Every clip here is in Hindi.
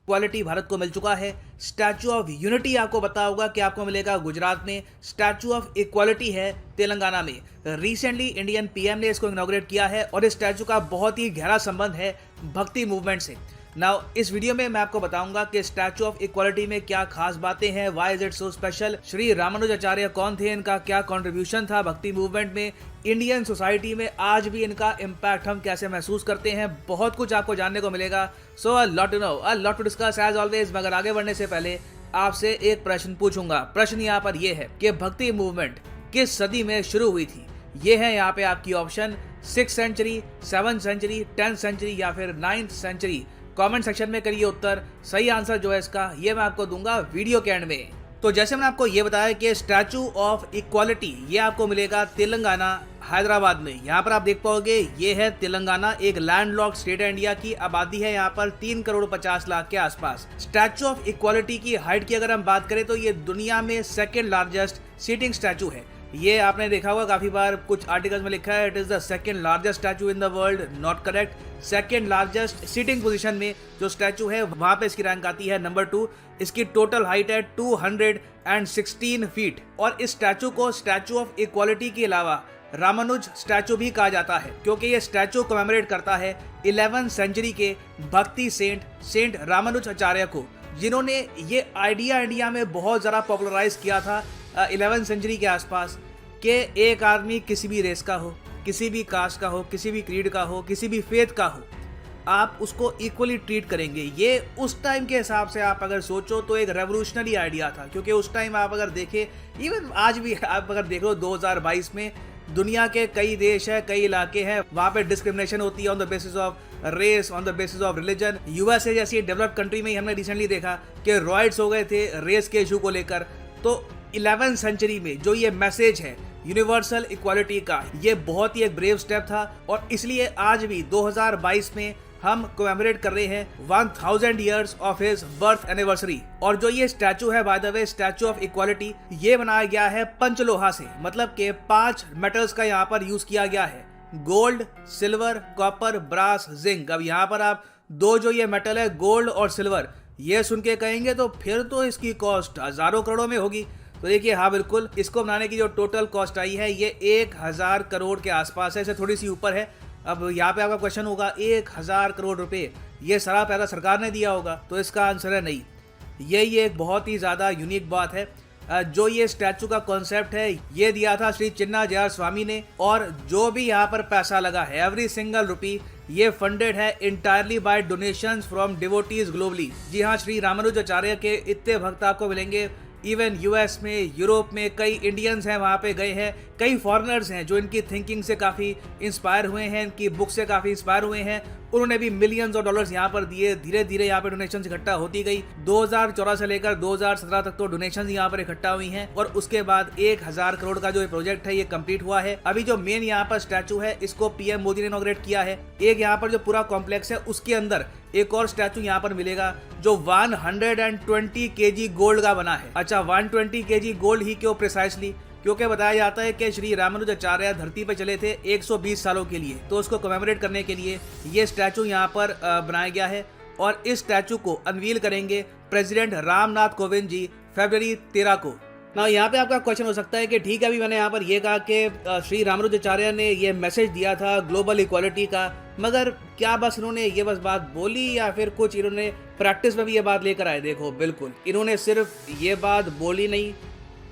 इक्वालिटी भारत को मिल चुका है। स्टैचू ऑफ यूनिटी आपको पता होगा कि आपको मिलेगा गुजरात में। स्टैचू ऑफ इक्वालिटी है तेलंगाना में। रिसेंटली इंडियन पीएम ने इसको इनॉग्रेट किया है और इस स्टैचू का बहुत ही गहरा संबंध है भक्ति मूवमेंट से। नाउ इस वीडियो में मैं आपको बताऊंगा कि स्टैचू ऑफ इक्वालिटी में क्या खास बातें हैं, why is it so special, Shri Ramanujacharya कौन थे, इनका क्या कंट्रीब्यूशन था भक्ति मूवमेंट में, इंडियन सोसाइटी में आज भी इनका इम्पैक्ट हम कैसे महसूस करते हैं। बहुत कुछ आपको जानने को मिलेगा। So a lot to know, a lot to discuss as always. मगर आगे बढ़ने से पहले आपसे एक प्रश्न पूछूंगा। प्रश्न यहाँ पर यह है कि भक्ति मूवमेंट किस सदी में शुरू हुई थी। ये है यहाँ पे आपकी option 6th century, 7th century, 10th century या फिर 9th सेंचुरी। कमेंट सेक्शन में करिए उत्तर। सही आंसर जो है इसका ये मैं आपको दूंगा वीडियो के एंड में। तो जैसे मैंने आपको ये बताया कि स्टैचू ऑफ इक्वालिटी ये आपको मिलेगा तेलंगाना हैदराबाद में। यहाँ पर आप देख पाओगे ये है तेलंगाना, एक लैंडलॉक्ड स्टेट है इंडिया की। आबादी है यहाँ पर 3 करोड़ 50 लाख के आसपास। स्टैचू ऑफ इक्वालिटी की हाइट की अगर हम बात करें तो ये दुनिया में सेकेंड लार्जेस्ट सीटिंग स्टैचू है। ये आपने देखा होगा काफी बार कुछ आर्टिकल्स में लिखा है it is the second largest statue in the world. Not correct. Second largest seating position में जो स्टैचू है वहां पे इसकी रैंक आती है नंबर 2। इसकी टोटल हाइट है 216 फीट। और इस स्टैचू को स्टैचू ऑफ इक्वालिटी के अलावा रामानुज स्टैचू भी कहा जाता है क्योंकि ये स्टैचू कमेमोरेट करता है 11th सेंचुरी के भक्ति सेंट रामानुज आचार्य को, जिन्होंने ये आइडिया इंडिया में बहुत ज़्यादा पॉपुलराइज किया था 11th सेंचुरी के आसपास कि एक आदमी किसी भी रेस का हो, किसी भी कास्ट का हो, किसी भी क्रीड का हो, किसी भी फेथ का हो, आप उसको इक्वली ट्रीट करेंगे। ये उस टाइम के हिसाब से आप अगर सोचो तो एक रेवोल्यूशनरी आइडिया था क्योंकि उस टाइम आप अगर देखें, इवन आज भी आप अगर देख लो 2022 में दुनिया के कई देश है, कई इलाके हैं, वहाँ पे डिस्क्रिमिनेशन होती है on the basis of race, on the basis of religion. USA जैसी डेवलप्ड कंट्री में ही हमने रिसेंटली देखा कि रॉयट्स हो गए थे रेस के इशू को लेकर। तो 11th सेंचुरी में जो ये मैसेज है यूनिवर्सल इक्वालिटी का, ये बहुत ही एक ब्रेव स्टेप था और इसलिए आज भी 2022 में हम कोमेमोरेट कर रहे हैं 1000 years of his birth anniversary. और जो ये स्टैचू है by the way, statue of equality, ये बनाया गया है पंचलोहा से, मतलब के 5 मेटल्स का यहाँ पर यूज किया गया है, gold, silver, copper, brass, zinc. अब यहाँ पर आप दो जो ये मेटल है गोल्ड और सिल्वर, ये सुन के कहेंगे तो फिर तो इसकी कॉस्ट हजारों करोड़ों में होगी। तो देखिए हाँ बिल्कुल, इसको बनाने की जो टोटल कॉस्ट आई है ये 1000 करोड़ के आसपास है, इसे थोड़ी सी ऊपर है। अब यहाँ पे आपका क्वेश्चन होगा 1000 करोड़ रुपए ये सारा पैसा सरकार ने दिया होगा, तो इसका आंसर है नहीं। ये एक बहुत ही ज़्यादा यूनिक बात है। जो ये स्टैचू का कॉन्सेप्ट है ये दिया था श्री चिन्ना जयार स्वामी ने, और जो भी यहाँ पर पैसा लगा है एवरी सिंगल रुपी ये फंडेड है entirely by donations from devotees globally. जी हाँ, श्री रामानुजाचार्य के इतने भक्त आपको मिलेंगे इवन यूएस में, यूरोप में कई इंडियंस हैं वहाँ पे गए हैं, कई फॉरेनर्स हैं जो इनकी थिंकिंग से काफ़ी इंस्पायर हुए हैं, इनकी बुक से काफ़ी इंस्पायर हुए हैं। उन्होंने भी मिलियंस ऑफ डॉलर्स यहाँ पर दिए। धीरे धीरे यहाँ पे डोनेशन इकट्ठा होती गई। 2014 से लेकर 2017 तक तो डोनेशन यहाँ पर इकट्ठा हुई हैं और उसके बाद 1000 करोड़ का जो प्रोजेक्ट है ये कंप्लीट हुआ है। अभी जो मेन यहाँ पर स्टैचू है इसको पीएम मोदी ने इनॉग्रेट किया है। एक यहाँ पर जो पूरा कॉम्प्लेक्स है उसके अंदर एक और स्टैचू यहाँ पर मिलेगा जो 120 kg गोल्ड का बना है। अच्छा, 120 kg गोल्ड ही क्यों प्रिसाइसली? क्योंकि बताया जाता है कि श्री रामानुजाचार्य धरती पर चले थे 120 सालों के लिए, तो उसको कमेमोरेट करने के लिए ये स्टैचू यहाँ पर बनाया गया है। और इस स्टैचू को अनवील करेंगे प्रेसिडेंट रामनाथ कोविंद जी फरवरी 13 को। ना यहाँ पे आपका क्वेश्चन हो सकता है कि ठीक है, अभी मैंने यहाँ पर ये कहा कि श्री रामानुजाचार्य ने ये मैसेज दिया था ग्लोबल इक्वालिटी का, मगर क्या बस इन्होंने ये बस बात बोली या फिर कुछ इन्होंने प्रैक्टिस में भी ये बात लेकर आए? देखो बिल्कुल इन्होंने सिर्फ ये बात बोली नहीं,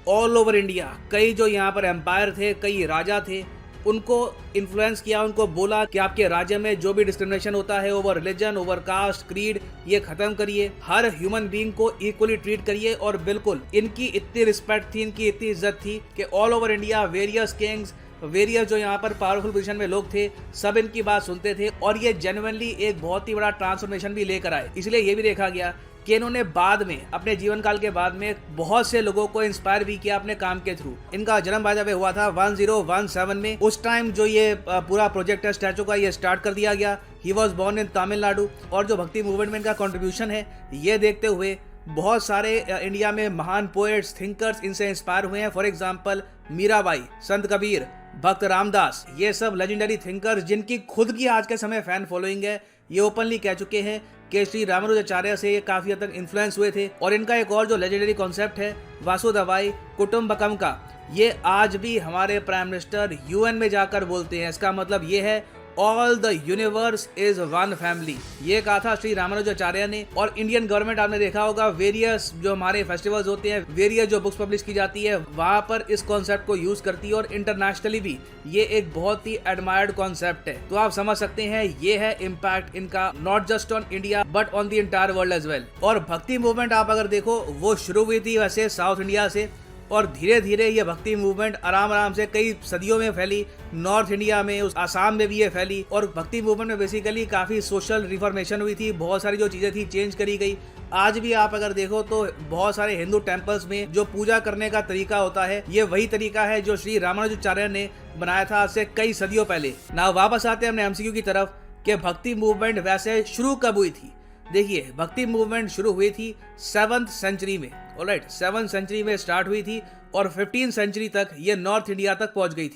ऑल ओवर इंडिया कई जो यहाँ पर एम्पायर थे, कई राजा थे, उनको इन्फ्लुएंस किया, उनको बोला कि आपके राज्य में जो भी डिस्क्रिमिनेशन होता है over religion, over caste, creed, ये खत्म करिए, हर ह्यूमन बीइंग को इक्वली ट्रीट करिए। और बिल्कुल इनकी इतनी रिस्पेक्ट थी, इनकी इतनी इज्जत थी कि all over India various Kings, various जो यहाँ पर पावरफुल पोजीशन में लोग थे, सब इनकी बात सुनते थे और ये जेन्युइनली एक बहुत ही बड़ा ट्रांसफॉर्मेशन भी लेकर आए। इसलिए ये भी देखा गया कि इन्होंने बाद में अपने जीवन काल के बाद में बहुत से लोगों को इंस्पायर भी किया अपने काम के थ्रू। इनका जन्म बाय द वे हुआ था 1017 में। उस टाइम जो ये पूरा प्रोजेक्ट है स्टैचू का ये स्टार्ट कर दिया गया। He was born in Tamil Nadu. और जो भक्ति मूवमेंट में इनका कॉन्ट्रीब्यूशन है ये देखते हुए बहुत सारे इंडिया में महान पोएट्स, थिंकर्स इनसे इंस्पायर हुए हैं। फॉर एग्जाम्पल मीराबाई, संत कबीर, भक्त रामदास, ये सब लेजेंडरी थिंकर्स जिनकी खुद की आज के समय फैन फॉलोइंग है, ये ओपनली कह चुके हैं कि श्री रामानुजाचार्य से ये काफी हद तक इन्फ्लुएंस हुए थे। और इनका एक और जो लेजेंडरी कॉन्सेप्ट है वासुदेवाय कुटुंबकम का, ये आज भी हमारे प्राइम मिनिस्टर यूएन में जाकर बोलते हैं। इसका मतलब ये है all the universe is one family. ये कहा था श्री रामानुजाचार्य ने। और इंडियन गवर्नमेंट आपने देखा होगा वेरियस जो हमारे फेस्टिवल्स होते हैं, वेरियस जो बुक्स पब्लिश की जाती है, वहां पर इस कॉन्सेप्ट को यूज करती है। और इंटरनेशनली भी ये एक बहुत ही एडमायर्ड कॉन्सेप्ट है। तो आप समझ सकते हैं ये है इम्पैक्ट इनका, not just on India but on the entire world as well. और भक्ति मूवमेंट आप अगर देखो, वो शुरू हुई थी वैसे साउथ इंडिया से, और धीरे धीरे ये भक्ति मूवमेंट आराम से कई सदियों में फैली। नॉर्थ इंडिया में, उस आसाम में भी ये फैली। और भक्ति मूवमेंट में बेसिकली काफी सोशल रिफॉर्मेशन हुई थी, बहुत सारी जो चीजें थी चेंज करी गई। आज भी आप अगर देखो तो बहुत सारे हिंदू टेम्पल्स में जो पूजा करने का तरीका होता है, ये वही तरीका है जो श्री रामानुजाचार्य ने बनाया था आज से कई सदियों पहले। ना वापस आते हैं हमने एमसीक्यू की तरफ कि भक्ति मूवमेंट वैसे शुरू कब हुई थी। देखिए, भक्ति मूवमेंट शुरू हुई थी 7th सेंचुरी में। ऑलराइट, 7th सेंचुरी में स्टार्ट हुई थी और 15th सेंचुरी तक ये नॉर्थ इंडिया तक पहुंच गई थी।